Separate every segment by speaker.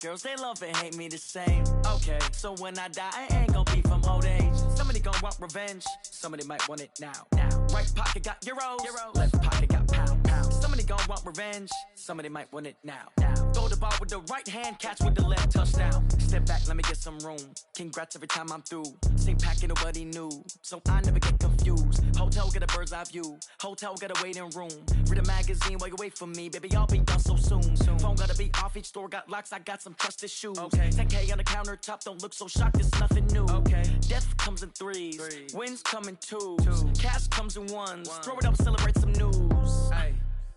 Speaker 1: Girls, they love and hate me the same. Okay, so when I die, I ain't gon' be from old age. Somebody gon' want revenge. Somebody might want it now. Right pocket got euros. Left pocket got pound. Somebody gon' want revenge. Somebody might want it now. Throw the ball with the right hand, catch with the left, touchdown. Step back, let me get some room. Congrats every time I'm through. Same packet, nobody knew, so I never get confused. Hotel get a bird's eye view. Hotel got a waiting room. Read a magazine while you wait for me, baby. I'll be done so soon. Phone gotta be off. Each store got locks. I got some trusted shoes. 10K on the countertop. Don't look so shocked. It's nothing new. Death comes in threes. Wins come in twos. Cash comes in ones. Throw it up, celebrate some news.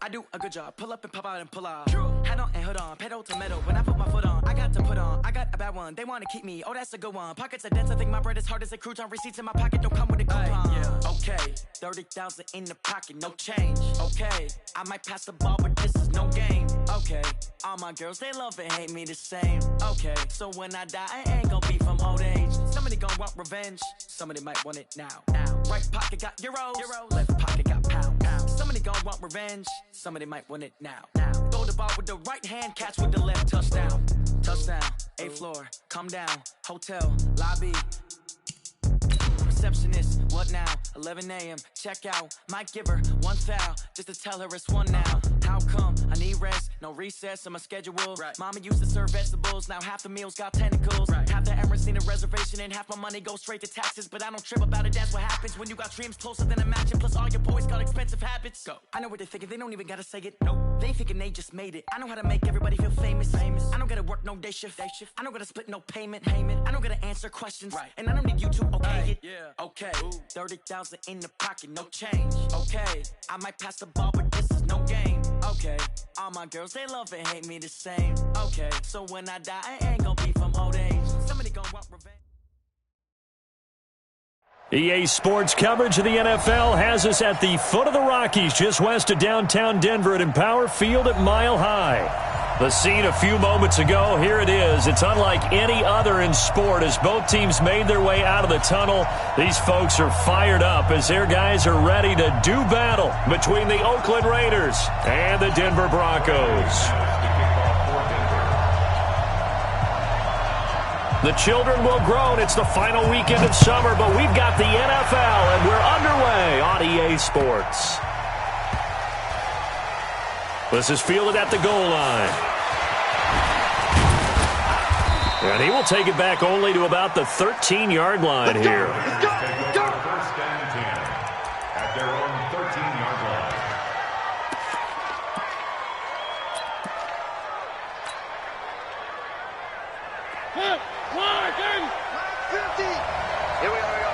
Speaker 1: I do a good job. Pull up and pop out and pull out. Head on and hood on. Pedal to metal. When I put my foot on, I got to put on. I got a bad one. They want to keep me. Oh, that's a good one. Pockets are dense. I think my bread is hard as a crouton. Receipts in my pocket don't come with a coupon. Okay, 30,000 in the pocket, no change. Okay, I might pass the ball, but this is no game. Okay, all my girls, they love and hate me the same. Okay, so when I die, I ain't gon' be from old age. Somebody gon' want revenge. Somebody might want it now. Right pocket got euros. Left pocket got pound. Somebody gon' want revenge. Somebody might want it now. Throw the ball with the right hand, catch with the left, touchdown. Touchdown, 8th floor, come down. Hotel, lobby. Receptionist, what now? 11 a.m. check out. Might give her one foul just to tell her it's one now. How come? I need rest, no recess on my schedule. Mama used to serve vegetables, now half the meals got tentacles. Half the Emirates need a reservation and half my money goes straight to taxes. But I don't trip about it, that's what happens when you got dreams closer than a mansion. Plus all your boys got expensive habits. Go. I know what they're thinking, they don't even gotta say it. Nope. They thinking they just made it. I know how to make everybody feel famous. I don't gotta work no day shift. I don't gotta split no payment. I don't gotta answer questions. And I don't need you to okay it. Okay, 30,000 in the pocket, no change. Okay, I might pass the ball, but this is no game. Okay, all my girls, they love and hate me the same. Okay, so when I die, I ain't gon' be from old age. Somebody gon' want revenge.
Speaker 2: EA Sports coverage of the NFL has us at the foot of the Rockies, just west of downtown Denver at Empower Field at Mile High. The scene a few moments ago, here it is. It's unlike any other in sport as both teams made their way out of the tunnel. These folks are fired up as their guys are ready to do battle between the Oakland Raiders and the Denver Broncos. The children will groan. It's the final weekend of summer, but we've got the NFL, and we're underway on EA Sports. This is fielded at the goal line. And he will take it back only to about the 13-yard line here.
Speaker 3: Let's go. First and 10 at their own 13-yard line.
Speaker 4: Line 50. Here we go.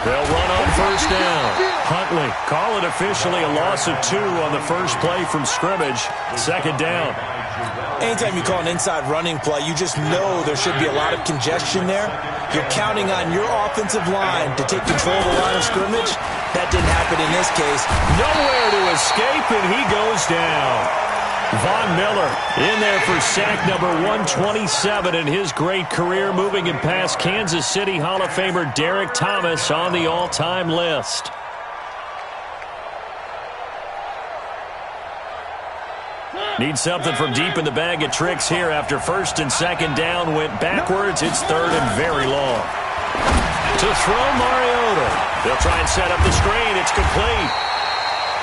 Speaker 2: They'll run on first down. Huntley, call it officially a loss of 2 on the first play from scrimmage. Second down.
Speaker 5: Anytime you call an inside running play, you just know there should be a lot of congestion there. You're counting on your offensive line to take control of the line of scrimmage. That didn't happen in this case.
Speaker 2: Nowhere to escape, and he goes down. Von Miller in there for sack number 127 in his great career, moving him past Kansas City Hall of Famer Derek Thomas on the all-time list. Need something from deep in the bag of tricks here after first and second down went backwards. It's third and very long. To throw Mariota. They'll try and set up the screen. It's complete.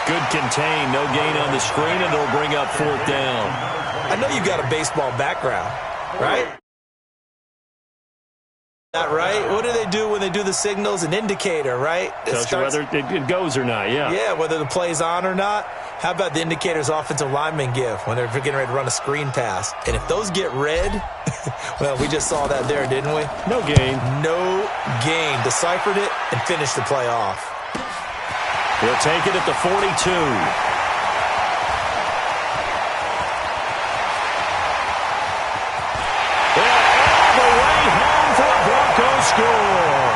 Speaker 2: Good contain. No gain on the screen, and it'll bring up fourth down.
Speaker 5: I know you've got a baseball background, right? That right? What do they do when they do the signals? An indicator, right?
Speaker 2: Tells you whether it goes or not, yeah.
Speaker 5: Yeah, whether the play's on or not. How about the indicators offensive linemen give when they're getting ready to run a screen pass? And if those get red, well, we just saw that there, didn't we?
Speaker 2: No gain.
Speaker 5: No gain. Deciphered it and finished the play off.
Speaker 2: He'll take it at the 42. Score.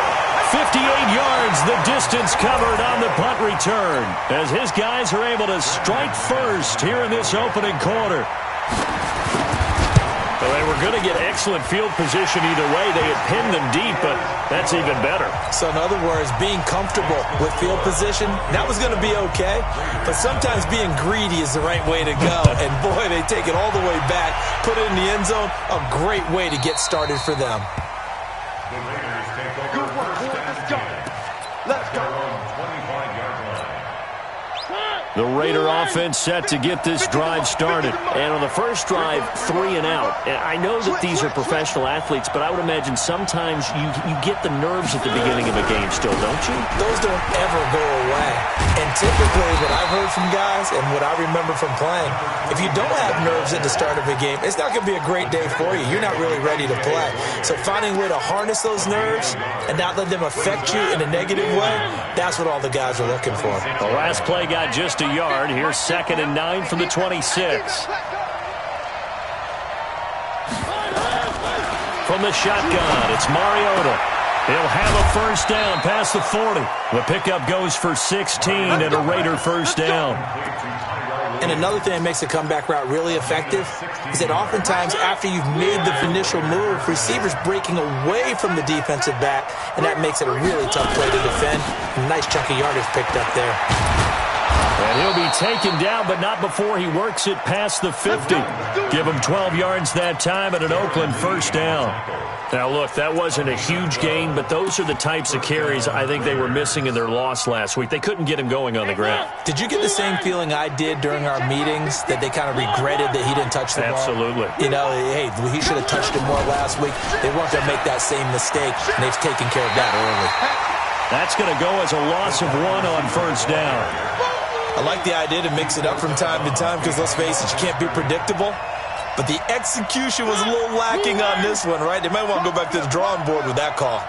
Speaker 2: 58 yards, the distance covered on the punt return as his guys are able to strike first here in this opening quarter. So they were going to get excellent field position either way. They had pinned them deep, but that's even better.
Speaker 5: So in other words, being comfortable with field position, that was going to be okay. But sometimes being greedy is the right way to go. And boy, they take it all the way back, put it in the end zone. A great way to get started for them.
Speaker 3: The Raiders take over.
Speaker 4: Good work, boy. Let's go. Let's go.
Speaker 2: The Raider offense set to get this drive started. And on the first drive, 3 and out. And I know that these are professional athletes, but I would imagine sometimes you get the nerves at the beginning of a game still, don't you?
Speaker 5: Those don't ever go away. And typically what I've heard from guys and what I remember from playing, if you don't have nerves at the start of a game, it's not going to be a great day for you. You're not really ready to play. So finding a way to harness those nerves and not let them affect you in a negative way, that's what all the guys are looking for.
Speaker 2: The last play got just a yard. Here's 2nd and 9 from the 26. From the shotgun, it's Mariota. He'll have a first down past the 40. The pickup goes for 16 and a Raider first down.
Speaker 5: And another thing that makes the comeback route really effective is that oftentimes after you've made the initial move, receivers breaking away from the defensive back, and that makes it a really tough play to defend. A nice chunk of yardage picked up there.
Speaker 2: And he'll be taken down, but not before he works it past the 50. Give him 12 yards that time and an Oakland first down. Now, look, that wasn't a huge gain, but those are the types of carries I think they were missing in their loss last week. They couldn't get him going on the ground.
Speaker 5: Did you get the same feeling I did during our meetings, that they kind of regretted that he didn't touch the ball?
Speaker 2: Absolutely.
Speaker 5: You know, hey, he should have touched it more last week. They weren't going to make that same mistake, and they've taken care of that early.
Speaker 2: That's going to go as a loss of 1 on first down.
Speaker 5: I like the idea to mix it up from time to time because, let's face it, you can't be predictable. But the execution was a little lacking on this one, right? They might want to go back to the drawing board with that call.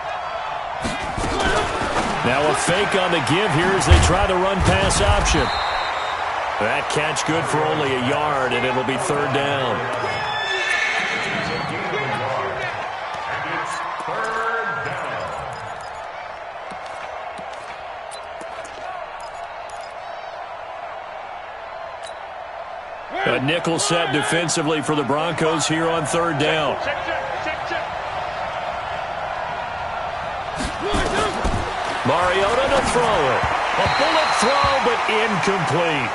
Speaker 2: Now a fake on the give here as they try the run-pass option. That catch good for only a yard, and it'll be 3rd down. A nickel set defensively for the Broncos here on 3rd down. Mariota to throw it. A bullet throw, but incomplete.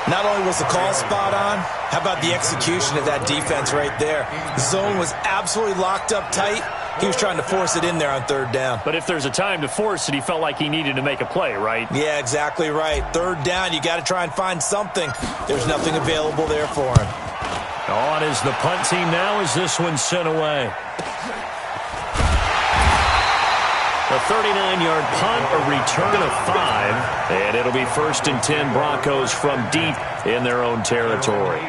Speaker 5: Not only was the call spot on, how about the execution of that defense right there? The zone was absolutely locked up tight. He was trying to force it in there on 3rd down.
Speaker 2: But if there's a time to force it, he felt like he needed to make a play, right?
Speaker 5: Yeah, exactly right. 3rd down, you got to try and find something. There's nothing available there for him.
Speaker 2: On is the punt team now as this one's sent away. A 39-yard punt, a return of 5, and it'll be 1st and 10 Broncos from deep in their own territory.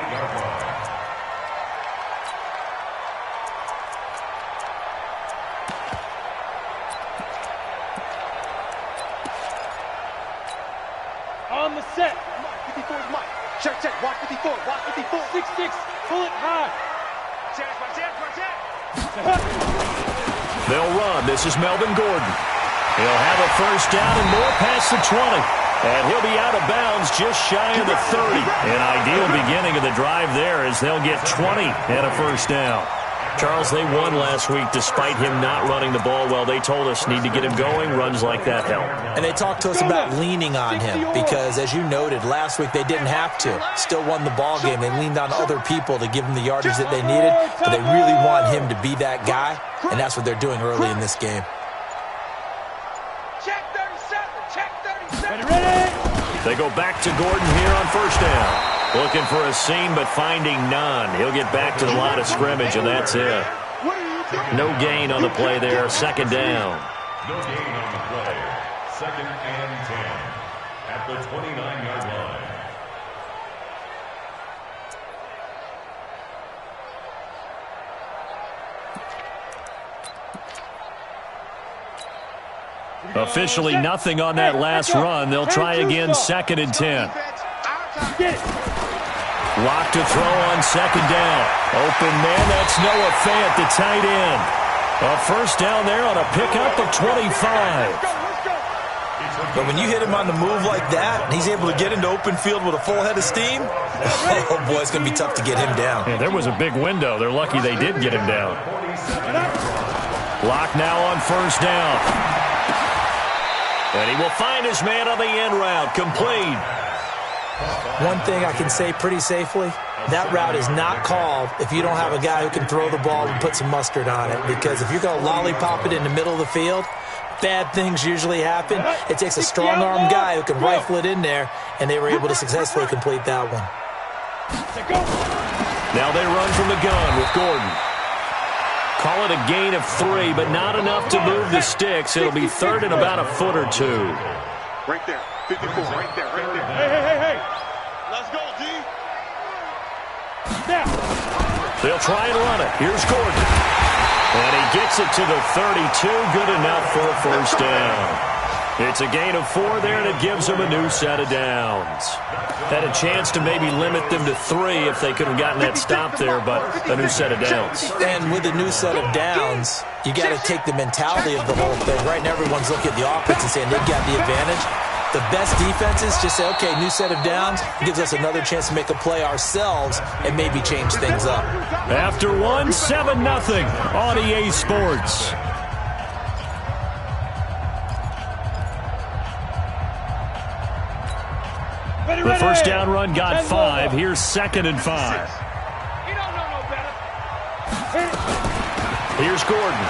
Speaker 6: On the set. 54 is Mike. Check, check. Watch 54. Watch 54. 6-6. Pull it high.
Speaker 2: They'll run. This is Melvin Gordon. He'll have a first down and more past the 20. And he'll be out of bounds just shy of the 30. An ideal beginning of the drive there as they'll get 20 and a first down. Charles, they won last week despite him not running the ball well. They told us need to get him going. Runs like that help.
Speaker 5: And they talked to us about leaning on him because, as you noted, last week they didn't have to. Still won the ball game. They leaned on other people to give them the yardage that they needed, but they really want him to be that guy, and that's what they're doing early in this game.
Speaker 6: Check 37. Check 37. Ready?
Speaker 2: They go back to Gordon here on first down. Looking for a seam, but finding none. He'll get back to the line of scrimmage, and that's it. No gain on the play there. 2nd down.
Speaker 3: No gain on the play. 2nd and 10 at the 29-yard line.
Speaker 2: Officially nothing on that last run. They'll try again 2nd and 10. Lock to throw on 2nd down. Open man, that's Noah Fant, the tight end. A first down there on a pickup of 25.
Speaker 5: But when you hit him on the move like that, and he's able to get into open field with a full head of steam, oh boy, it's going to be tough to get him down.
Speaker 2: Yeah, there was a big window. They're lucky they did get him down. Lock now on first down. And he will find his man on the end route. Complete.
Speaker 5: One thing I can say pretty safely, that route is not called if you don't have a guy who can throw the ball and put some mustard on it. Because if you're going to lollipop it in the middle of the field, bad things usually happen. It takes a strong-armed guy who can rifle it in there, and they were able to successfully complete that one.
Speaker 2: Now they run from the gun with Gordon. Call it a gain of 3, but not enough to move the sticks. It'll be third and about a foot or two.
Speaker 4: Right there. 54. Right there. Right there. Hey. Let's go, D.
Speaker 6: Now.
Speaker 2: They'll try and run it. Here's Gordon. And he gets it to the 32. Good enough for a first down. It's a gain of 4 there, and it gives them a new set of downs. Had a chance to maybe limit them to 3 if they could have gotten that stop there, but a new set of downs.
Speaker 5: And with a new set of downs, you got to take the mentality of the whole thing. Right now, everyone's looking at the offense and saying they've got the advantage. The best defenses just say, okay, new set of downs, gives us another chance to make a play ourselves and maybe change things up.
Speaker 2: After 1, 7-0 on EA Sports. The first down run got 5. Here's 2nd and 5.
Speaker 6: You don't know no better.
Speaker 2: Here's Gordon.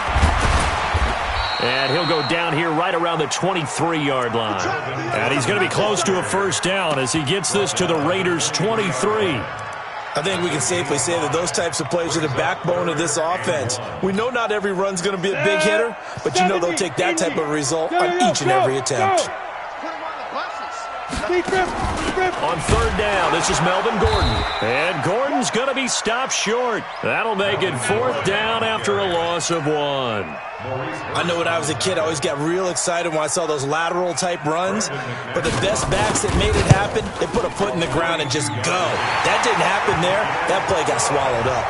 Speaker 2: And he'll go down here right around the 23-yard line. And he's going to be close to a first down as he gets this to the Raiders' 23.
Speaker 5: I think we can safely say that those types of plays are the backbone of this offense. We know not every run's going to be a big hitter, but you know they'll take that type of result on each and every attempt.
Speaker 2: On third down, this is Melvin Gordon. And Gordon's going to be stopped short. That'll make it 4th down after a loss of 1.
Speaker 5: I know when I was a kid, I always got real excited when I saw those lateral-type runs. But the best backs that made it happen, they put a foot in the ground and just go. That didn't happen there. That play got swallowed up.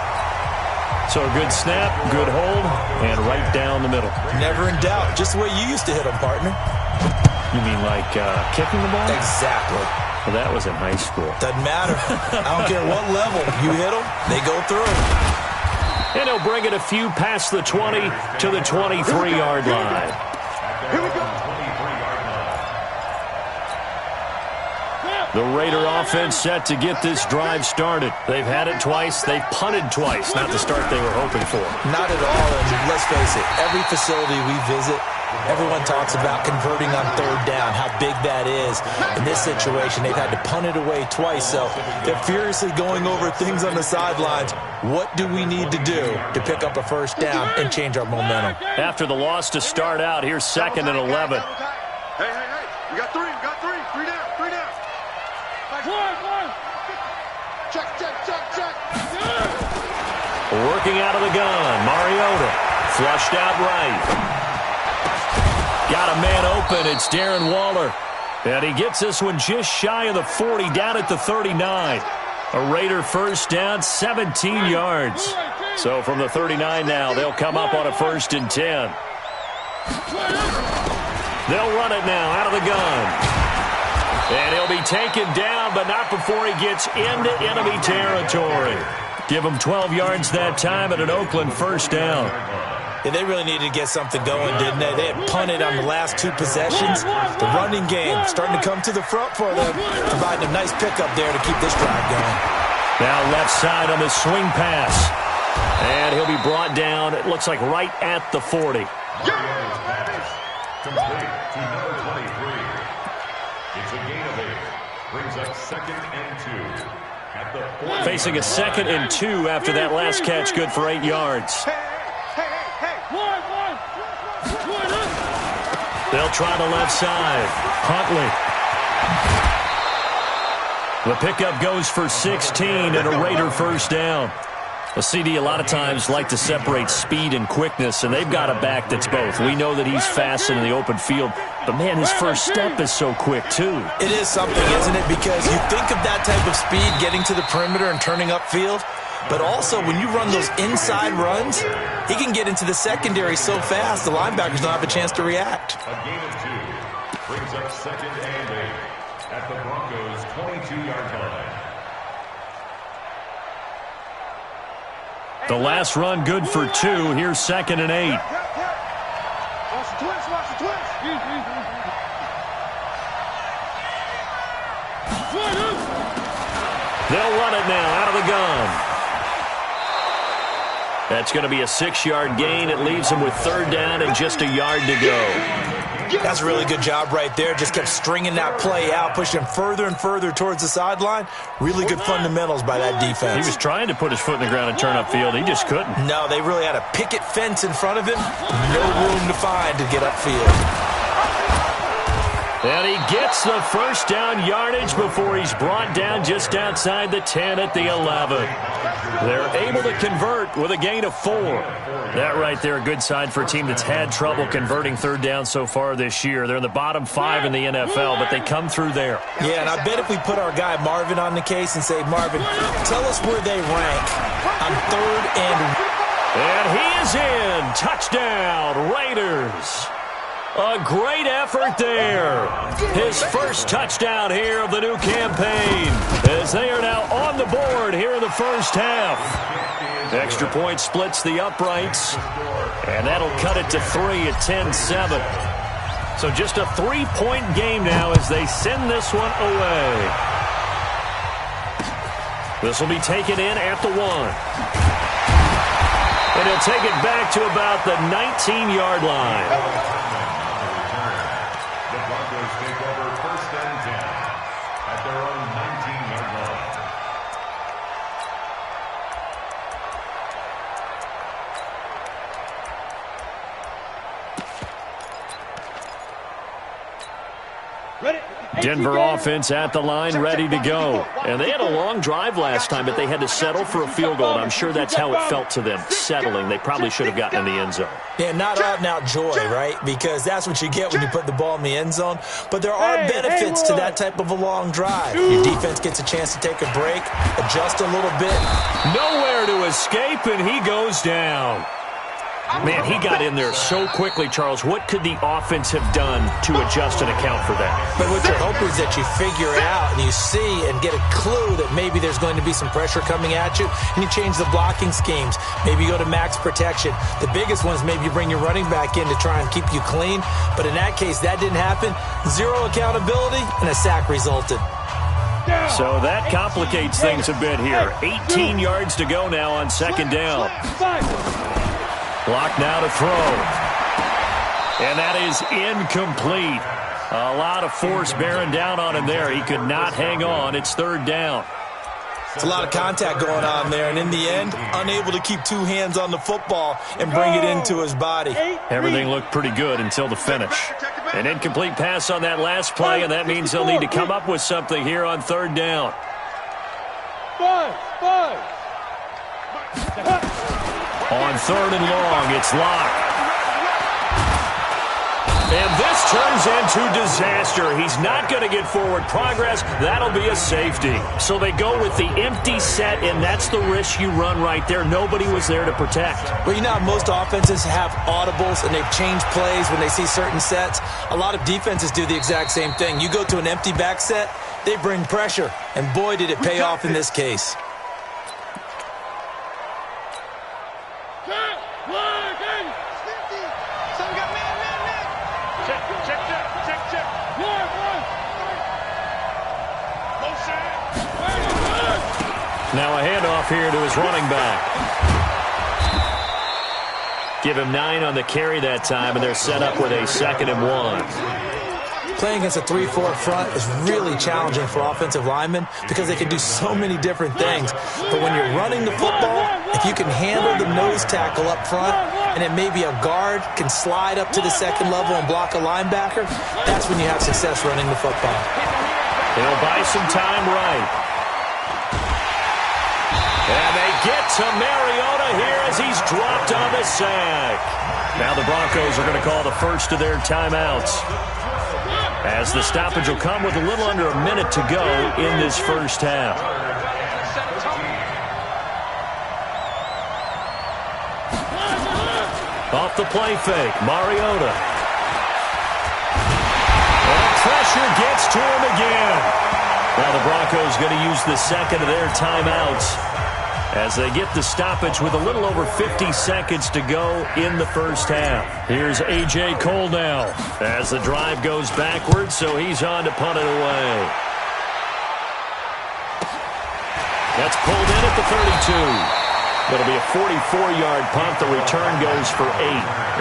Speaker 2: So a good snap, good hold, and right down the middle.
Speaker 5: Never in doubt. Just the way you used to hit them, partner.
Speaker 2: You mean like kicking the ball?
Speaker 5: Exactly.
Speaker 2: Well, that was in high school.
Speaker 5: Doesn't matter. I don't care what level. You hit them, they go through.
Speaker 2: And he'll bring it a few past the 20 to the 23-yard line.
Speaker 4: Here we go.
Speaker 2: The Raider offense set to get this drive started. They've had it twice. They've punted twice. Not the start they were hoping for.
Speaker 5: Not at all. And let's face it, every facility we visit, everyone talks about converting on third down, how big that is. In this situation, they've had to punt it away twice, so they're furiously going over things on the sidelines. What do we need to do to pick up a first down and change our momentum?
Speaker 2: After the loss to start out, here's 2nd and 11.
Speaker 4: Hey. We got 3. Three down. One. Check.
Speaker 2: Working out of the gun, Mariota. Flushed out right. Got a man open. It's Darren Waller. And he gets this one just shy of the 40, down at the 39. A Raider first down, 17 yards. So from the 39 now, they'll come up on a 1st and 10. They'll run it now out of the gun. And he'll be taken down, but not before he gets into enemy territory. Give him 12 yards that time at an Oakland first down.
Speaker 5: Yeah, they really needed to get something going, didn't they? They had punted on the last 2 possessions. The running game starting to come to the front for them, providing a nice pickup there to keep this drive going.
Speaker 2: Now left side on the swing pass. And he'll be brought down, it looks like right at the 40.
Speaker 3: Complete to number 23. It's a gain of 8. Brings up 2nd and 2. At the 40.
Speaker 2: Facing a 2nd and 2 after that last catch, good for 8 yards. They'll try the left side. Huntley. The pickup goes for 16 and a Raider first down. A CD a lot of times like to separate speed and quickness, and they've got a back that's both. We know that he's fast in the open field, but, man, his first step is so quick, too.
Speaker 5: It is something, isn't it? Because you think of that type of speed getting to the perimeter and turning upfield, but also when you run those inside runs, he can get into the secondary so fast the linebackers don't have a chance to react.
Speaker 3: A gain of 2. brings up 2nd and 8 at the Broncos' 22-yard line.
Speaker 2: The last run good for 2. Here's 2nd and 8.
Speaker 6: Watch the twist, watch the twist.
Speaker 2: They'll run it now out of the gun. That's going to be a 6-yard gain. It leaves them with 3rd down and just a yard to go.
Speaker 5: That's a really good job right there. Just kept stringing that play out, pushing him further and further towards the sideline. Really good fundamentals by that defense.
Speaker 2: He was trying to put his foot in the ground and turn upfield. He just couldn't.
Speaker 5: No, they really had a picket fence in front of him. No room to find to get upfield.
Speaker 2: And he gets the 1st down yardage before he's brought down just outside the 10 at the 11. They're able to convert with a gain of 4. That right there, a good sign for a team that's had trouble converting 3rd down so far this year. They're in the bottom 5 in the NFL, but they come through there.
Speaker 5: Yeah, and I bet if we put our guy Marvin on the case and say, Marvin, tell us where they rank on 3rd and...
Speaker 2: And he is in. Touchdown, Raiders. A great effort there. His first touchdown here of the new campaign as they are now on the board here in the first half. Extra point splits the uprights, and that'll cut it to 3 at 10-7. So just a 3-point game now as they send this one away. This will be taken in at the 1. And he'll take it back to about the 19-yard line.
Speaker 3: Take over 1st and 10 at their own 19-yard line.
Speaker 2: Denver offense at the line, ready to go. And they had a long drive last time, but they had to settle for a field goal. And I'm sure that's how it felt to them, settling. They probably should have gotten in the end zone.
Speaker 5: Yeah, not out-and-out joy, right? Because that's what you get when you put the ball in the end zone. But there are benefits to that type of a long drive. Your defense gets a chance to take a break, adjust a little bit.
Speaker 2: Nowhere to escape, and he goes down. Man, he got in there so quickly, Charles. What could the offense have done to adjust and account for that?
Speaker 5: But what you're hoping is that you figure it out and you see and get a clue that maybe there's going to be some pressure coming at you, and you change the blocking schemes. Maybe you go to max protection. The biggest one is maybe you bring your running back in to try and keep you clean. But in that case, that didn't happen. 0 accountability, and a sack resulted.
Speaker 2: So that complicates things a bit here. 18 yards to go now on 2nd down. Block now to throw. And that is incomplete. A lot of force bearing down on him there. He could not hang on. It's 3rd down.
Speaker 5: It's a lot of contact going on there, and in the end, unable to keep 2 hands on the football and bring it into his body.
Speaker 2: Everything looked pretty good until the finish. An incomplete pass on that last play, and that means they'll need to come up with something here on 3rd down.
Speaker 6: 5.
Speaker 2: On 3rd and long, it's Locke. And this turns into disaster. He's not going to get forward progress. That'll be a safety. So they go with the empty set, and that's the risk you run right there. Nobody was there to protect.
Speaker 5: Well, you know how most offenses have audibles, and they've changed plays when they see certain sets. A lot of defenses do the exact same thing. You go to an empty back set, they bring pressure, and boy, did it pay off in this case.
Speaker 2: Now a handoff here to his running back. Give him 9 on the carry that time, and they're set up with a 2nd and 1.
Speaker 5: Playing against a 3-4 front is really challenging for offensive linemen because they can do so many different things. But when you're running the football, if you can handle the nose tackle up front, and then maybe a guard can slide up to the 2nd level and block a linebacker, that's when you have success running the football.
Speaker 2: They'll buy some time right. And they get to Mariota here as he's dropped on the sack. Now the Broncos are going to call the first of their timeouts, as the stoppage will come with a little under a minute to go in this first half. Off the play fake, Mariota. And pressure gets to him again. Now the Broncos going to use the second of their timeouts as they get the stoppage with a little over 50 seconds to go in the first half. Here's A.J. Cole now as the drive goes backwards, so he's on to punt it away. That's pulled in at the 32. That'll be a 44-yard punt. The return goes for 8.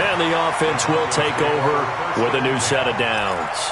Speaker 2: And the offense will take over with a new set of downs.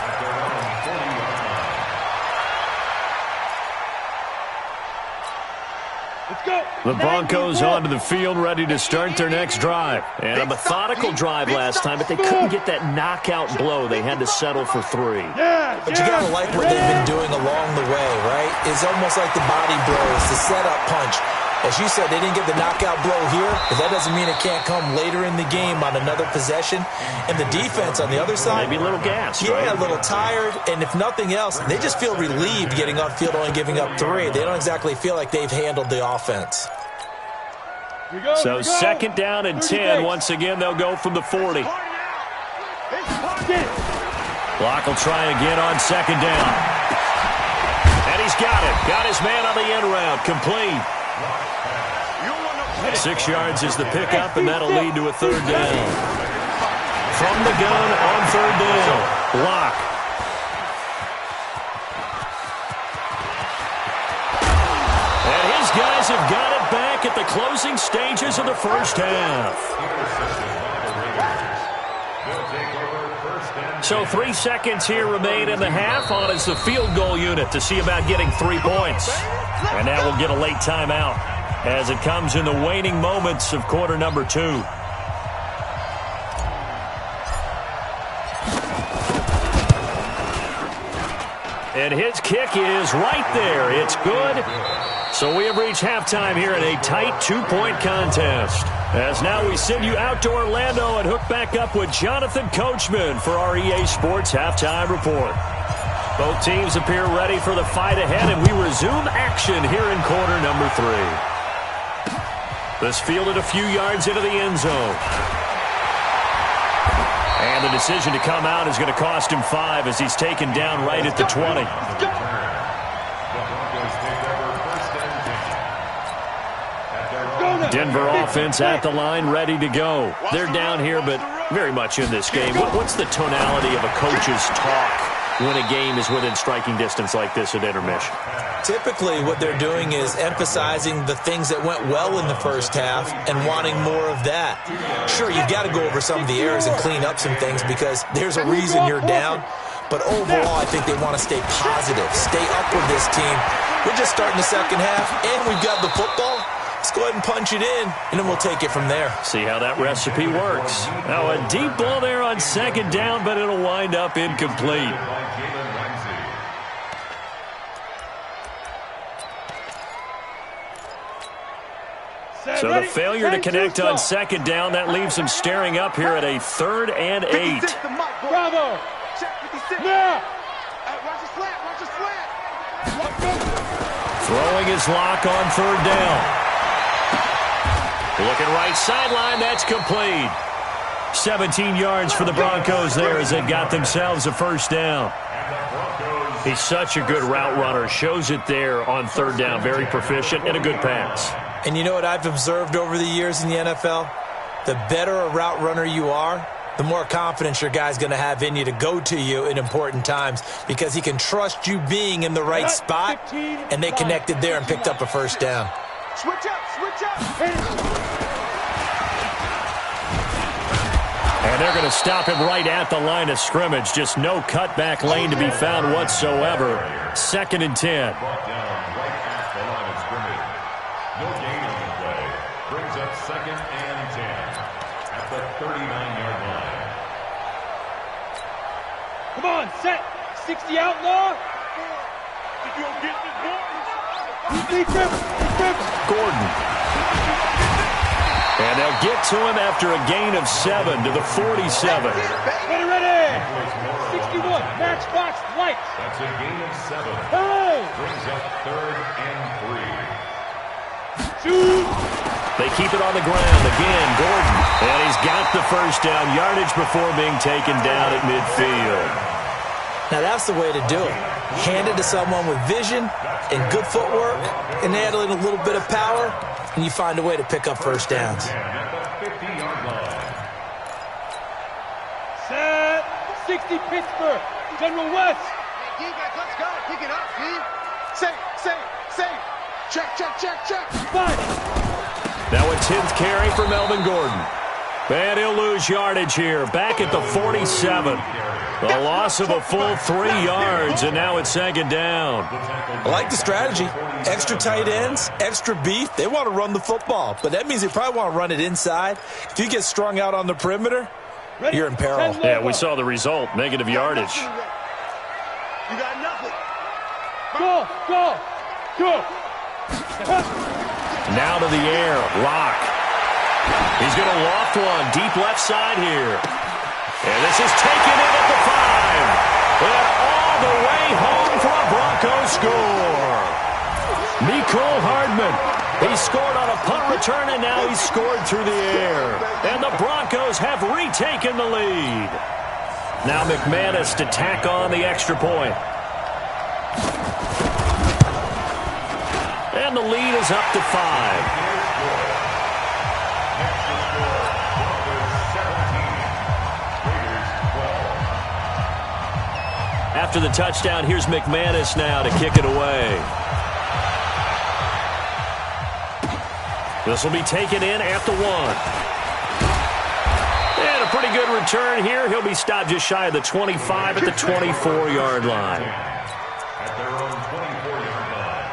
Speaker 2: The Broncos onto the field, ready to start their next drive. And a methodical drive last time, but they couldn't get that knockout blow. They had to settle for 3.
Speaker 5: But you got to like what they've been doing along the way, right? It's almost like the body blows, the setup punch. As you said, they didn't get the knockout blow here, but that doesn't mean it can't come later in the game on another possession. And the defense on the other side,
Speaker 2: maybe a little gassed,
Speaker 5: yeah,
Speaker 2: right?
Speaker 5: A little tired. And if nothing else, they just feel relieved getting upfield, only giving up 3. They don't exactly feel like they've handled the offense.
Speaker 2: So second down and 10. Once again, they'll go from the 40. Block will try again on second down. And he's got it. Got his man on the end route. Complete. 6 yards is the pickup, and that'll lead to a third down. From the gun on third down. Block. And his guys have got it back at the closing stages of the first half. So 3 seconds here remain in the half on as the field goal unit to see about getting 3 points. And now we'll get a late timeout as it comes in the waning moments of quarter number 2. And his kick is right there. It's good. So we have reached halftime here in a tight 2-point contest. As now we send you out to Orlando and hook back up with Jonathan Coachman for our EA Sports Halftime Report. Both teams appear ready for the fight ahead, and we resume action here in quarter number 3. This fielded a few yards into the end zone. And the decision to come out is going to cost him 5 as he's taken down right at the 20. Denver offense at the line, ready to go. They're down here, but very much in this game. What's the tonality of a coach's talk when a game is within striking distance like this at intermission?
Speaker 5: Typically, what they're doing is emphasizing the things that went well in the first half and wanting more of that. Sure, you've got to go over some of the errors and clean up some things because there's a reason you're down. But overall, I think they want to stay positive, stay up with this team. We're just starting the second half, and we've got the football. Let's go ahead and punch it in, and then we'll take it from there.
Speaker 2: See how that recipe works. Now a deep ball there on second down, but it'll wind up incomplete. So the failure to connect on second down, that leaves him staring up here at a 3rd and 8.
Speaker 6: Bravo! Yeah!
Speaker 2: Throwing his lock on 3rd down. Looking right sideline, that's complete. 17 yards for the Broncos there as they got themselves a first down. He's such a good route runner. Shows it there on 3rd down. Very proficient and a good pass.
Speaker 5: And you know what I've observed over the years in the NFL? The better a route runner you are, the more confidence your guy's going to have in you to go to you in important times because he can trust you being in the right spot, and they connected there and picked up a first down.
Speaker 6: Switch up, switch up.
Speaker 2: And they're going to stop him right at the line of scrimmage. Just no cutback lane to be found whatsoever. 2nd and 10.
Speaker 3: Brought down right at the line of scrimmage. No gain on the play. Brings up 2nd and 10 at the 39-yard line.
Speaker 6: Come on, set. 60 outlaw. Did you get this one?
Speaker 2: Gordon. And they'll get to him after a gain of 7 to the 47.
Speaker 6: Ready. 61. Matchbox lights.
Speaker 3: That's a gain of 7.
Speaker 6: Hey.
Speaker 3: Brings up 3rd and 3.
Speaker 6: Shoot.
Speaker 2: They keep it on the ground again. Gordon. And he's got the first down. Yardage before being taken down at midfield.
Speaker 5: Now that's the way to do it. Hand it to someone with vision and good footwork, and add in a little bit of power, and you find a way to pick up first downs.
Speaker 6: Set. 60 Pittsburgh. General West.
Speaker 4: Hey, defense, let's go. Pick it up, Steve. Safe. Check.
Speaker 6: Five.
Speaker 2: Now a 10th carry for Melvin Gordon. And he'll lose yardage here. Back at the 47. The loss of a full 3 yards, and now it's second down.
Speaker 5: I like the strategy. Extra tight ends, extra beef. They want to run the football, but that means they probably want to run it inside. If you get strung out on the perimeter, you're in peril.
Speaker 2: Yeah, we saw the result, negative yardage.
Speaker 4: You got nothing.
Speaker 6: Go.
Speaker 2: Now to the air, Lock. He's going to loft one deep left side here. And this is taken in at the 5. And all the way home for a Broncos score. Mecole Hardman. He scored on a punt return, and now he's scored through the air. And the Broncos have retaken the lead. Now McManus to tack on the extra point. And the lead is up to 5. After the touchdown, here's McManus now to kick it away. This will be taken in at the 1. And a pretty good return here. He'll be stopped just shy of the 25 at the 24-yard line.
Speaker 3: At their own 24-yard line.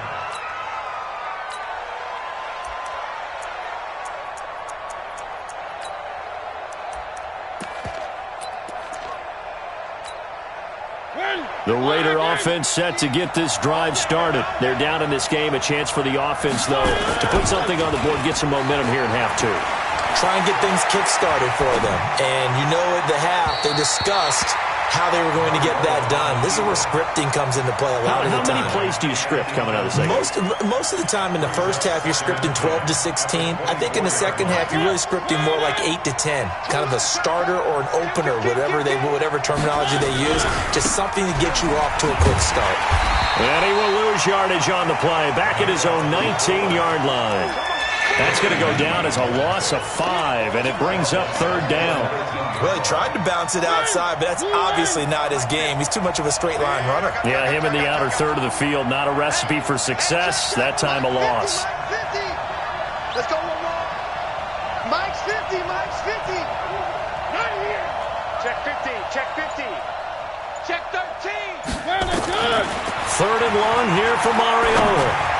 Speaker 2: The Raider offense set to get this drive started. They're down in this game. A chance for the offense, though, to put something on the board, get some momentum here in half 2.
Speaker 5: Try and get things kick-started for them. And you know at the half, they discussed how they were going to get that done. This is where scripting comes into play a lot of the time.
Speaker 2: How many plays do you script coming out of the second?
Speaker 5: Most of the time in the first half, you're scripting 12 to 16. I think in the second half, you're really scripting more like 8 to 10. Kind of a starter or an opener, whatever terminology they use. Just something to get you off to a quick start.
Speaker 2: And he will lose yardage on the play. Back at his own 19-yard line. That's going to go down as a loss of 5, and it brings up third down.
Speaker 5: Well, he tried to bounce it outside, but that's obviously not his game. He's too much of a straight-line runner.
Speaker 2: Yeah, him in the outer third of the field, not a recipe for success. That time a loss.
Speaker 4: 50. Let's go one more. Mike's 50. Not here. Check 50. Check 13.
Speaker 6: Where they good?
Speaker 2: Third and long here for Mariota.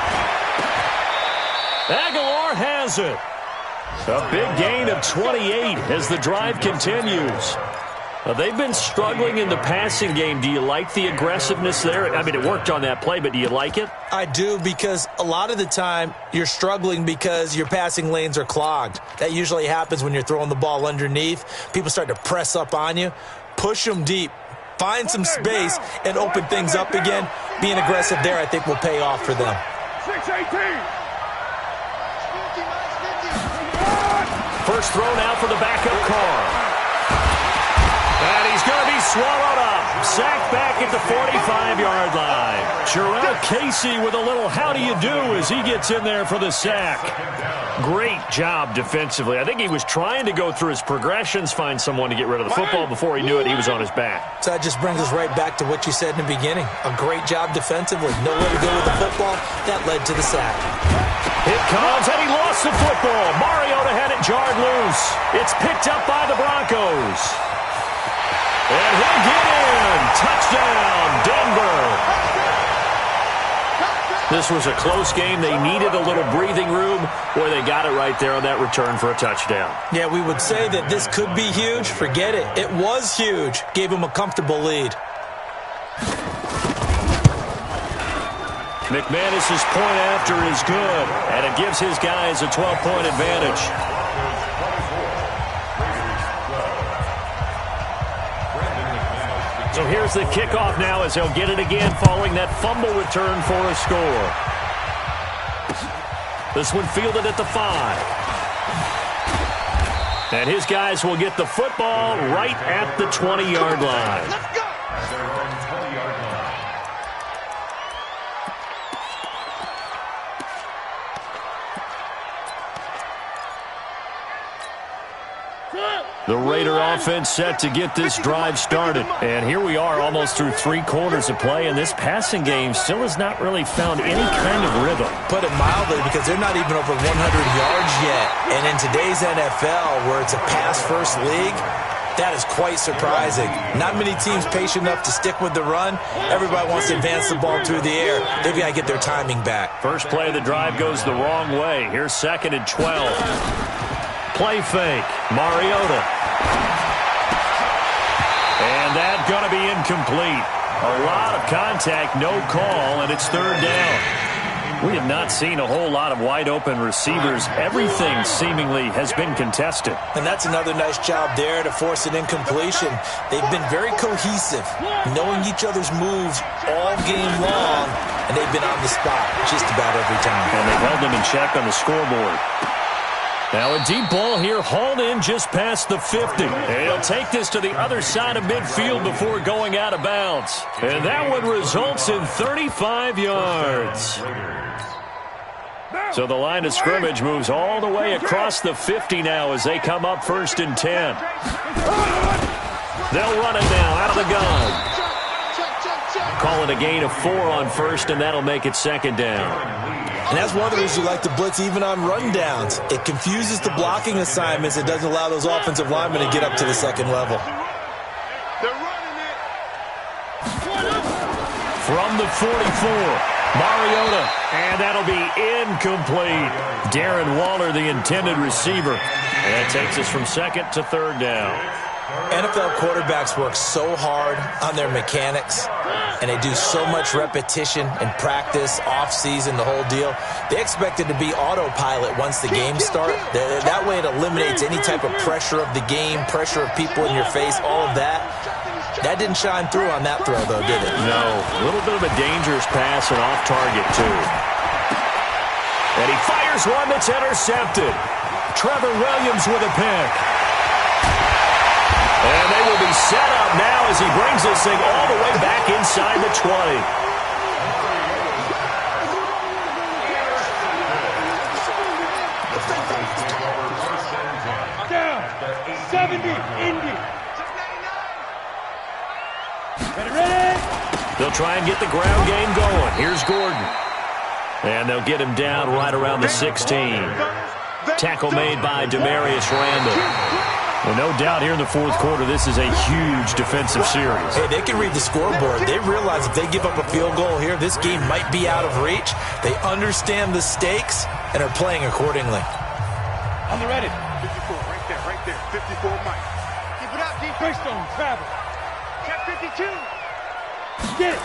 Speaker 2: Aguilar has it. A big gain of 28 as the drive continues. They've been struggling in the passing game. Do you like the aggressiveness there? I mean, it worked on that play, but do you like it?
Speaker 5: I do, because a lot of the time you're struggling because your passing lanes are clogged. That usually happens when you're throwing the ball underneath. People start to press up on you. Push them deep. Find some space and open things up again. Being aggressive there, I think, will pay off for them.
Speaker 6: 6-18.
Speaker 2: First throw now for the backup Carr. And he's going to be swallowed up. Sacked back at the 45-yard line. Jarrell Casey with a little how do you do as he gets in there for the sack. Great job defensively. I think he was trying to go through his progressions, find someone to get rid of the football. Before he knew it, he was on his back.
Speaker 5: So that just brings us right back to what you said in the beginning. A great job defensively. Nowhere to go with the football. That led to the sack.
Speaker 2: It comes, and he lost the football. Mariota had it jarred loose. It's picked up by the Broncos. And he'll get in. Touchdown, Denver. This was a close game. They needed a little breathing room. Boy, they got it right there on that return for a touchdown.
Speaker 5: Yeah, we would say that this could be huge. Forget it. It was huge. Gave him a comfortable lead.
Speaker 2: McManus's point after is good, and it gives his guys a 12-point advantage. So here's the kickoff now as they'll get it again following that fumble return for a score. This one fielded at the 5. And his guys will get the football right at the 20-yard line.
Speaker 4: Let's go.
Speaker 2: The Raider offense set to get this drive started. And here we are almost through 3 quarters of play, and this passing game still has not really found any kind of rhythm.
Speaker 5: Put it mildly, because they're not even over 100 yards yet. And in today's NFL, where it's a pass-first league, that is quite surprising. Not many teams patient enough to stick with the run. Everybody wants to advance the ball through the air. They've got to get their timing back.
Speaker 2: First play of the drive goes the wrong way. Here's 2nd and 12. Play fake. Mariota. And that's going to be incomplete. A lot of contact, no call, and it's 3rd down. We have not seen a whole lot of wide-open receivers. Everything seemingly has been contested.
Speaker 5: And that's another nice job there to force an incompletion. They've been very cohesive, knowing each other's moves all game long, and they've been on the spot just about every time.
Speaker 2: And they've held them in check on the scoreboard. Now a deep ball here, hauled in just past the 50. And he'll take this to the other side of midfield before going out of bounds. And that one results in 35 yards. So the line of scrimmage moves all the way across the 50 now as they come up 1st and 10. They'll run it now out of the gun. Call it a gain of 4 on 1st, and that'll make it 2nd down.
Speaker 5: And that's one of the reasons you like to blitz even on rundowns. It confuses the blocking assignments. It doesn't allow those offensive linemen to get up to the 2nd level.
Speaker 4: They're running it.
Speaker 2: From the 44, Mariota, and that'll be incomplete. Darren Waller, the intended receiver. And that takes us from 2nd to 3rd down.
Speaker 5: NFL quarterbacks work so hard on their mechanics, and they do so much repetition and practice, off-season, the whole deal. They expect it to be autopilot once the games start. That way it eliminates any type of pressure of the game, pressure of people in your face, all of that. That didn't shine through on that throw, though, did it?
Speaker 2: No. A little bit of a dangerous pass and off target, too. And he fires one that's intercepted. Trevor Williams with a pick. And they will be set up now as he brings this thing all the way back inside the 20.
Speaker 6: Down. 70, Indy. Ready.
Speaker 2: They'll try and get the ground game going. Here's Gordon. And they'll get him down right around the 16. Tackle made by Demarius Randall. Well, no doubt here in the 4th quarter, this is a huge defensive series.
Speaker 5: Hey, they can read the scoreboard. They realize if they give up a field goal here, this game might be out of reach. They understand the stakes and are playing accordingly.
Speaker 6: On the ready.
Speaker 4: 54, right there. 54, Mike.
Speaker 6: Keep it up, deep. Stone, travel.
Speaker 4: Check 52.
Speaker 6: Get it.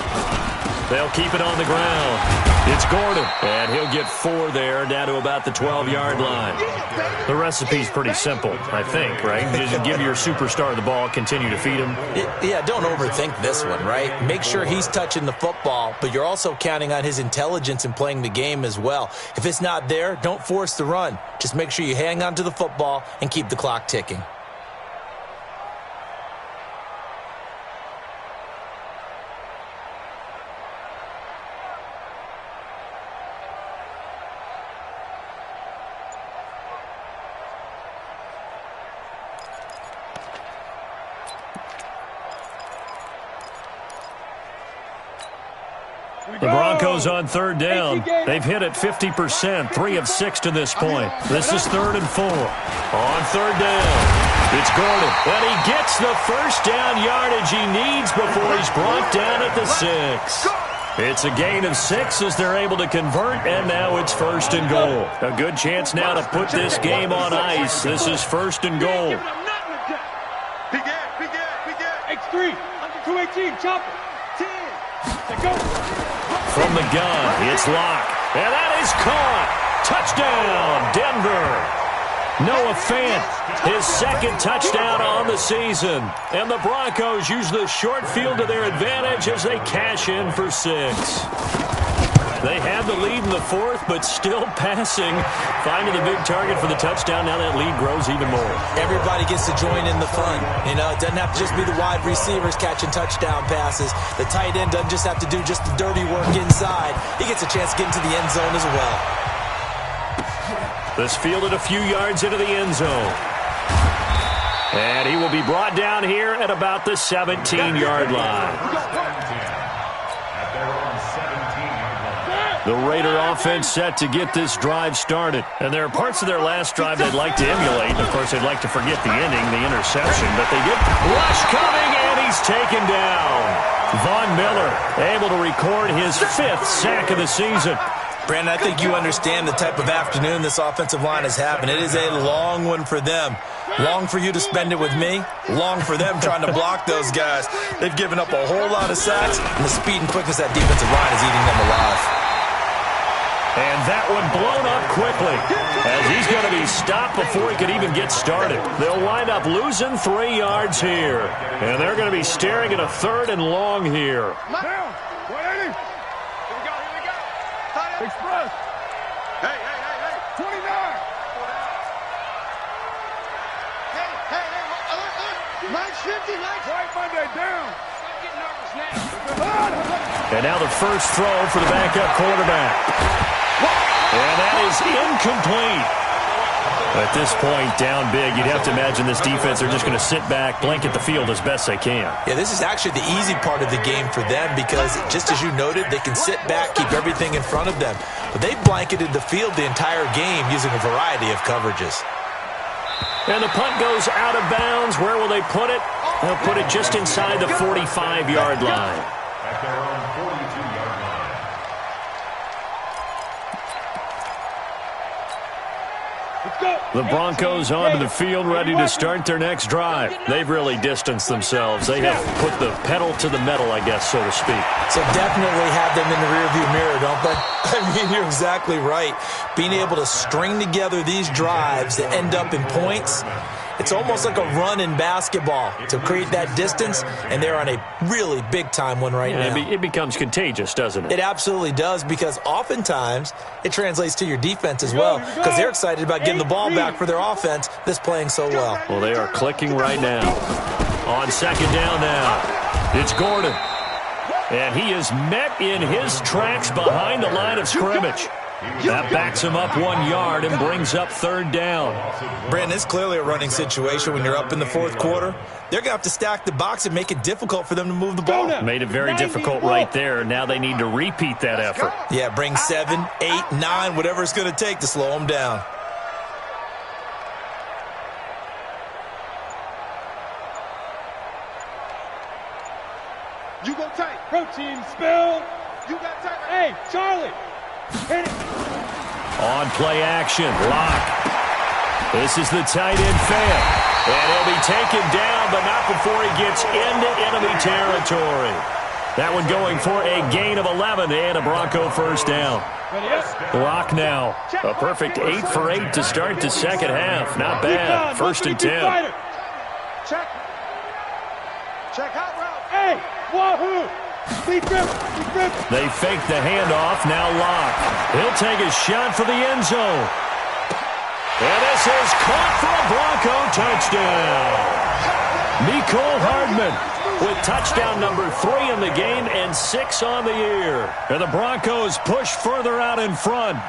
Speaker 2: They'll keep it on the ground. It's Gordon, and he'll get 4 there, down to about the 12-yard line. The recipe's pretty simple, I think, right? Just give your superstar the ball, continue to feed him.
Speaker 5: Yeah, don't overthink this one, right? Make sure he's touching the football, but you're also counting on his intelligence in playing the game as well. If it's not there, don't force the run. Just make sure you hang on to the football and keep the clock ticking.
Speaker 2: The Broncos on 3rd down. They've hit it 50%, 3 of 6 to this point. This is 3rd and 4. On 3rd down, it's Gordon. And he gets the first down yardage he needs before he's brought down at the 6. It's a gain of 6 as they're able to convert, and now it's 1st and goal. A good chance now to put this game on ice. This is 1st and goal.
Speaker 6: X3, 218, chopper. 10. To go.
Speaker 2: From the gun, it's Locke. And that is caught. Touchdown, Denver. Noah Fant, his 2nd touchdown on the season. And the Broncos use the short field to their advantage as they cash in for 6. They have the lead in the 4th, but still passing. Finding the big target for the touchdown. Now that lead grows even more.
Speaker 5: Everybody gets to join in the fun. You know, it doesn't have to just be the wide receivers catching touchdown passes. The tight end doesn't just have to do just the dirty work inside. He gets a chance to get into the end zone as well.
Speaker 2: This fielded a few yards into the end zone. And he will be brought down here at about the 17-yard line. The Raider offense set to get this drive started. And there are parts of their last drive they'd like to emulate. And, of course, they'd like to forget the ending, the interception. But they get Rush coming, and he's taken down. Von Miller able to record his 5th sack of the season.
Speaker 5: Brandon, I think you understand the type of afternoon this offensive line is having. It is a long one for them. Long for you to spend it with me. Long for them trying to block those guys. They've given up a whole lot of sacks, and the speed and quickness of that defensive line is eating them alive.
Speaker 2: And that one blown up quickly as he's going to be stopped before he could even get started. They'll wind up losing 3 yards here. And they're going to be staring at a 3rd and long here.
Speaker 4: Down. 180. Here we go. Express. Hey. 29. Hey. Lights 50. White Monday down. Stop getting nervous now.
Speaker 2: And now the first throw for the backup quarterback. And that is incomplete. At this point, down big, you'd have to imagine this defense are just going to sit back, blanket the field as best they can.
Speaker 5: Yeah, this is actually the easy part of the game for them because, just as you noted, they can sit back, keep everything in front of them. But they blanketed the field the entire game using a variety of coverages.
Speaker 2: And the punt goes out of bounds. Where will they put it? They'll put it just inside the 45-yard line.
Speaker 3: At their own 42-yard line.
Speaker 2: The Broncos onto the field ready to start their next drive. They've really distanced themselves. They have put the pedal to the metal, I guess, so to speak.
Speaker 5: So definitely have them in the rearview mirror, don't they? I mean, you're exactly right. Being able to string together these drives that end up in points, it's almost like a run in basketball to create that distance, and they're on a really big-time one right now.
Speaker 2: It becomes contagious, doesn't it?
Speaker 5: It absolutely does, because oftentimes it translates to your defense as well, because they're excited about getting the ball back for their offense that's playing so well.
Speaker 2: Well, they are clicking right now. On 2nd down now, it's Gordon. And he is met in his tracks behind the line of scrimmage. That backs him up 1 yard and brings up 3rd down.
Speaker 5: Brandon, it's clearly a running situation when you're up in the 4th quarter. They're going to have to stack the box and make it difficult for them to move the ball.
Speaker 2: Made it very difficult right there. Now they need to repeat that effort.
Speaker 5: Yeah, bring 7, 8, 9, whatever it's going to take to slow them down.
Speaker 4: You go tight.
Speaker 6: Protein spill.
Speaker 4: You got tight.
Speaker 6: Hey, Charlie. Hit it.
Speaker 2: On play action, Lock. This is the tight end fan. And he'll be taken down, but not before he gets into enemy territory. That one going for a gain of 11 and a Bronco 1st down. Lock now. A perfect 8 for 8 to start the 2nd half. Not bad. 1st and 10.
Speaker 4: Check. Check out route.
Speaker 6: Hey, wahoo.
Speaker 2: They fake the handoff. Now Lock. He'll take a shot for the end zone. And this is caught for a Bronco touchdown. Mecole Hardman with touchdown number 3 in the game and 6 on the year. And the Broncos push further out in front.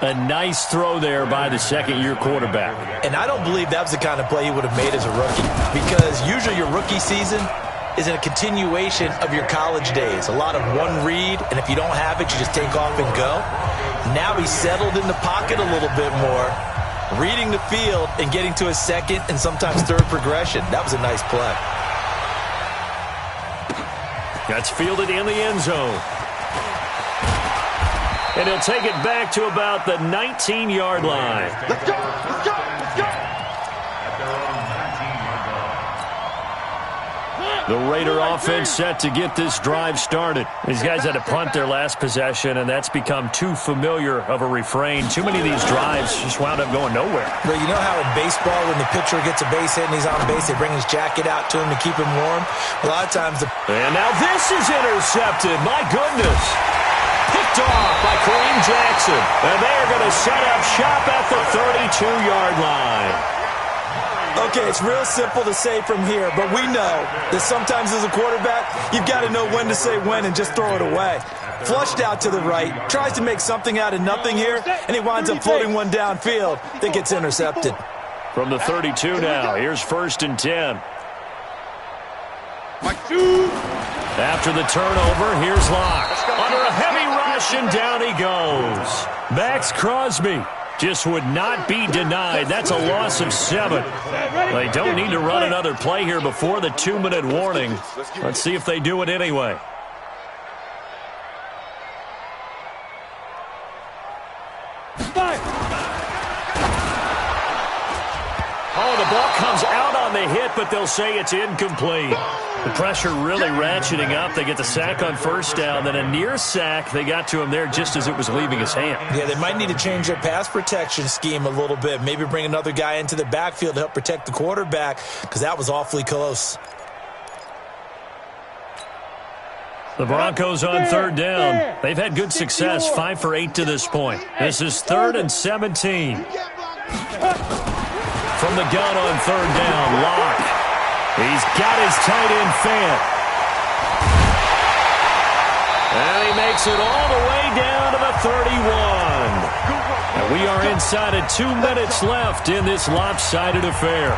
Speaker 2: A nice throw there by the 2nd-year quarterback.
Speaker 5: And I don't believe that was the kind of play he would have made as a rookie, because usually your rookie season is a continuation of your college days. A lot of one read, and if you don't have it, you just take off and go. Now he's settled in the pocket a little bit more, reading the field and getting to his 2nd and sometimes 3rd progression. That was a nice play.
Speaker 2: That's fielded in the end zone. And he'll take it back to about the 19-yard line.
Speaker 4: Let's go. Let's go. Let's go.
Speaker 3: At their own 19-yard line.
Speaker 2: The Raider offense set to get this drive started. These guys had to punt their last possession, and that's become too familiar of a refrain. Too many of these drives just wound up going nowhere.
Speaker 5: But you know how in baseball, when the pitcher gets a base hit and he's on base, they bring his jacket out to him to keep him warm? A lot of times
Speaker 2: And now this is intercepted. My goodness. Picked off by Kareem Jackson. And they are going to set up shop at the 32-yard line.
Speaker 5: Okay, it's real simple to say from here, but we know that sometimes as a quarterback, you've got to know when to say when and just throw it away. Flushed out to the right, tries to make something out of nothing here, and he winds up floating one downfield that gets intercepted.
Speaker 2: From the 32 now, here's 1st and 10. After the turnover, here's Locke. Under a heavy rush, and down he goes. Max Crosby just would not be denied. That's a loss of 7. They don't need to run another play here before the 2-minute warning. Let's see if they do it anyway. Oh, the ball comes out on the hit, but they'll say it's incomplete. The pressure really ratcheting up. They get the sack on 1st down, then a near sack. They got to him there just as it was leaving his hand.
Speaker 5: Yeah, they might need to change their pass protection scheme a little bit. Maybe bring another guy into the backfield to help protect the quarterback, because that was awfully close.
Speaker 2: The Broncos on 3rd down. They've had good success, 5 for 8 to this point. This is 3rd and 17. From the gun on 3rd down, Locke. He's got his tight end fan. And he makes it all the way down to the 31. And we are inside of 2 minutes left in this lopsided affair.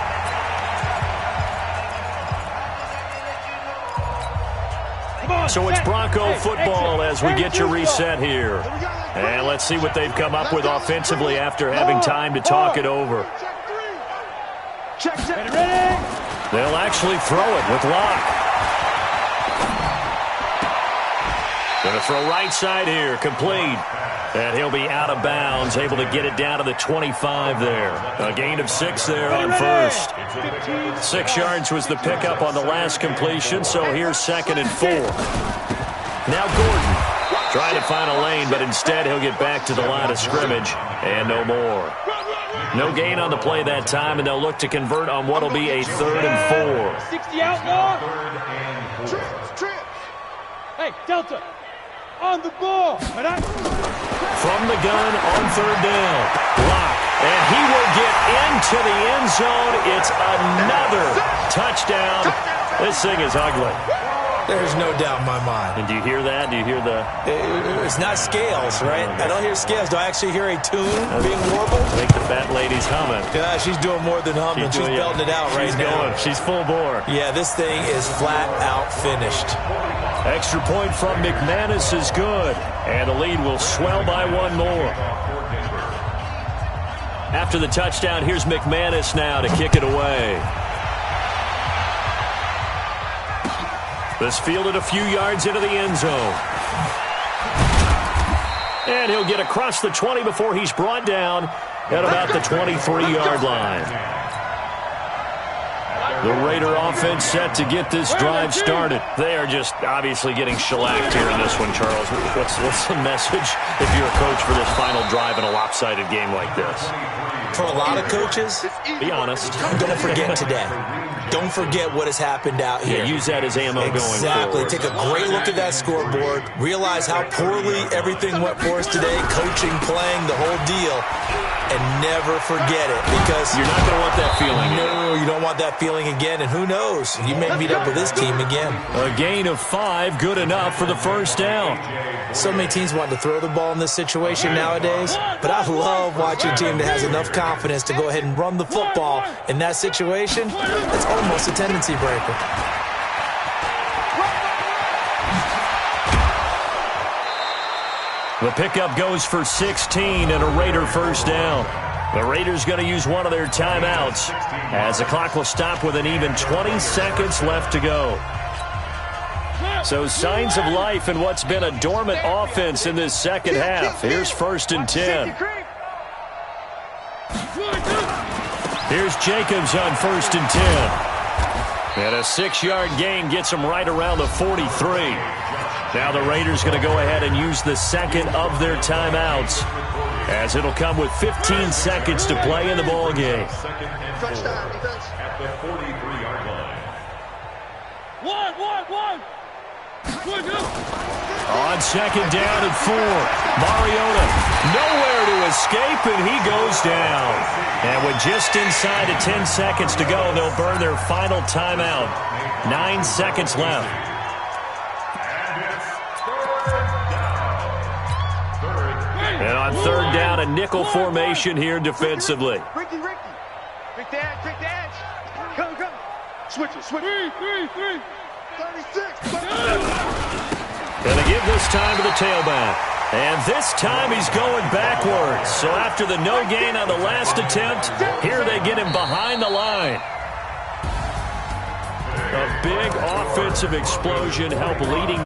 Speaker 2: So it's Bronco football as we get you reset here. And let's see what they've come up with offensively after having time to talk it over. They'll actually throw it with Locke. Going to throw right side here, complete. And he'll be out of bounds, able to get it down to the 25 there. A gain of 6 there on 1st. 6 yards was the pickup on the last completion, so here's 2nd and 4. Now Gordon trying to find a lane, but instead he'll get back to the line of scrimmage, and no more. No gain on the play that time, and they'll look to convert on what will be a 3rd and 4.
Speaker 6: 60 outlaw. Hey, Delta, on the ball.
Speaker 2: From the gun on 3rd down, Locke, and he will get into the end zone. It's another touchdown. This thing is ugly.
Speaker 5: There's no doubt in my mind.
Speaker 2: And do you hear that? Do you hear the...
Speaker 5: It's not scales, right? I don't hear scales. Do I actually hear a tune being warbled?
Speaker 2: I think the fat lady's humming.
Speaker 5: Yeah, she's doing more than humming. She's belting it out right now.
Speaker 2: She's full bore.
Speaker 5: Yeah, this thing is flat out finished.
Speaker 2: Extra point from McManus is good. And the lead will swell by 1 more. After the touchdown, here's McManus now to kick it away. This fielded a few yards into the end zone. And he'll get across the 20 before he's brought down at about the 23-yard line. The Raider offense set to get this drive started. They are just obviously getting shellacked here in this one, Charles. What's the message if you're a coach for this final drive in a lopsided game like this?
Speaker 5: For a lot of coaches,
Speaker 2: be honest.
Speaker 5: Don't forget today. Don't forget what has happened out here.
Speaker 2: Yeah, use that as ammo going forward.
Speaker 5: Exactly. Take a great look at that scoreboard. Realize how poorly everything went for us today. Coaching, playing, the whole deal. And never forget it, because
Speaker 2: you're not going to want that feeling again.
Speaker 5: No, you don't want that feeling again. And who knows? You may meet up with this team again.
Speaker 2: A gain of 5, good enough for the 1st down.
Speaker 5: So many teams want to throw the ball in this situation nowadays, but I love watching a team that has enough confidence to go ahead and run the football in that situation. That's almost a tendency breaker.
Speaker 2: The pickup goes for 16 and a Raider 1st down. The Raiders going to use one of their timeouts as the clock will stop with an even 20 seconds left to go. So signs of life in what's been a dormant offense in this second half. Here's 1st and 10. Here's Jacobs on 1st and 10. And a 6-yard gain gets him right around the 43. Now the Raiders going to go ahead and use the second of their timeouts, as it'll come with 15 seconds to play in the ball game.
Speaker 3: Touchdown defense at the 43-yard line.
Speaker 6: One.
Speaker 2: On 2nd down and 4, Mariota nowhere to escape, and he goes down. And with just inside of 10 seconds to go, they'll burn their final timeout. 9 seconds left. And on 3rd down, a nickel formation here defensively.
Speaker 4: Switch it. 3. 36.
Speaker 2: Gonna give this time to the tailback. And this time he's going backwards. So after the no gain on the last attempt, here they get him behind the line. A big offensive explosion helped leading.